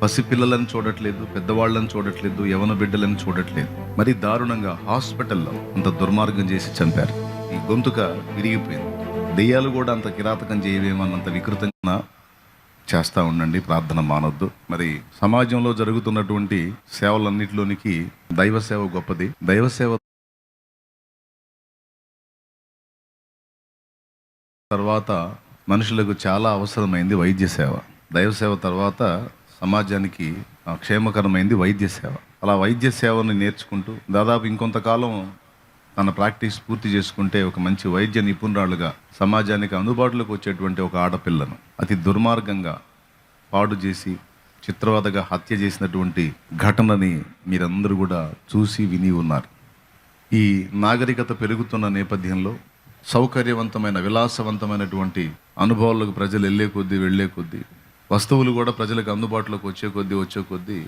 పసిపిల్లలను చూడట్లేదు, పెద్దవాళ్ళని చూడట్లేదు, యవన బిడ్డలను చూడట్లేదు. మరి దారుణంగా హాస్పిటల్లో అంత దుర్మార్గం చేసి చంపారు. ఈ గొంతుక విరిగిపోయింది. దెయ్యాలు కూడా అంత కిరాతకం చేయవేమన్నంత వికృతంగా చేస్తూ ఉండండి. ప్రార్థన మానొద్దు. మరి సమాజంలో జరుగుతున్నటువంటి సేవలన్నిటిలోనికి దైవ సేవ గొప్పది. దైవ సేవ తర్వాత మనుషులకు చాలా అవసరమైంది వైద్య సేవ. దైవ సేవ తర్వాత సమాజానికి క్షేమకరమైంది వైద్య సేవ. అలా వైద్య సేవను నేర్చుకుంటూ దాదాపు ఇంకొంతకాలం తన ప్రాక్టీస్ పూర్తి చేసుకుంటే ఒక మంచి వైద్య నిపుణురాలుగా సమాజానికి అందుబాటులోకి వచ్చేటువంటి ఒక ఆడపిల్లను అతి దుర్మార్గంగా పాడు చేసి చిత్రవదగా హత్య చేసినటువంటి ఘటనని మీరందరూ కూడా చూసి విని ఉన్నారు. ఈ నాగరికత పెరుగుతున్న నేపథ్యంలో సౌకర్యవంతమైన విలాసవంతమైనటువంటి అనుభవాలకు ప్రజలు వెళ్ళే కొద్దీ వస్తువులు కూడా ప్రజలకు అందుబాటులోకి వచ్చే కొద్దీ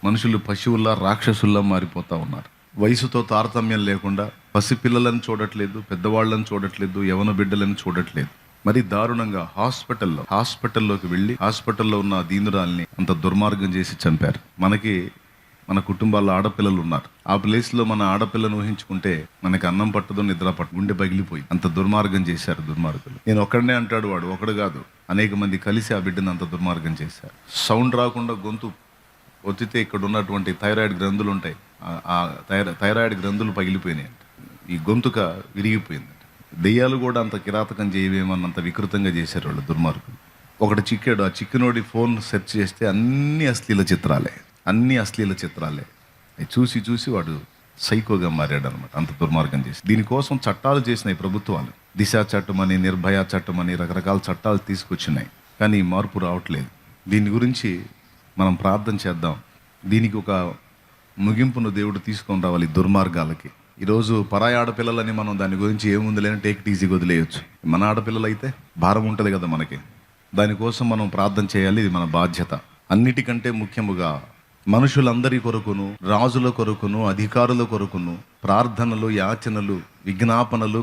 మనుషులు పశువుల్లా రాక్షసుల్లా మారిపోతూ ఉన్నారు. వయసుతో తారతమ్యం లేకుండా పసిపిల్లలను చూడట్లేదు, పెద్దవాళ్ళని చూడట్లేదు, యవన బిడ్డలను చూడట్లేదు. మరి దారుణంగా హాస్పిటల్లోకి వెళ్ళి హాస్పిటల్లో ఉన్న దీనురాల్ని అంత దుర్మార్గం చేసి చంపారు. మన కుటుంబాల్లో ఆడపిల్లలు ఉన్నారు. ఆ ప్లేస్లో మన ఆడపిల్లను ఊహించుకుంటే మనకి అన్నం పట్టదు, నిద్ర పట్టు, గుండె పగిలిపోయి అంత దుర్మార్గం చేశారు దుర్మార్గులు. నేను ఒక్కడనే అంటాడు వాడు, ఒకడు కాదు, అనేక మంది కలిసి ఆ బిడ్డను అంత దుర్మార్గం చేశారు. సౌండ్ రాకుండా గొంతు ఒత్తితే ఇక్కడ ఉన్నటువంటి థైరాయిడ్ గ్రంథులు ఉంటాయి, ఆ థైరాయిడ్ గ్రంథులు పగిలిపోయినాయి. ఈ గొంతుక విరిగిపోయింది. దెయ్యాలు కూడా అంత కిరాతకం చేయవేమన్నంత వికృతంగా చేశారు వాళ్ళు దుర్మార్గులు. ఒకటి చిక్కాడు, ఆ చిక్కినోడి ఫోన్ సెర్చ్ చేస్తే అన్ని అశ్లీల చిత్రాలే. అవి చూసి వాడు సైకోగా మారాడు అనమాట. అంత దుర్మార్గం చేసి దీనికోసం చట్టాలు చేసినాయి ప్రభుత్వాలు. దిశ చట్టమని, నిర్భయ చట్టమని రకరకాల చట్టాలు తీసుకొచ్చినాయి. కానీ మార్పు రావట్లేదు. దీని గురించి మనం ప్రార్థన చేద్దాం. దీనికి ఒక ముగింపును దేవుడు తీసుకొని రావాలి దుర్మార్గాలకి. ఈరోజు పరాయి ఆడపిల్లలని మనం దాని గురించి ఏముంది లేని టేక్ ఇట్ ఈజీగా వదిలేయచ్చు. మన ఆడపిల్లలు అయితే భారం ఉంటుంది కదా మనకి. దానికోసం మనం ప్రార్థన చేయాలి. ఇది మన బాధ్యత. అన్నిటికంటే ముఖ్యముగా మనుషులందరి కొరకును, రాజుల కొరకును, అధికారుల కొరకును ప్రార్థనలు, యాచనలు, విజ్ఞాపనలు,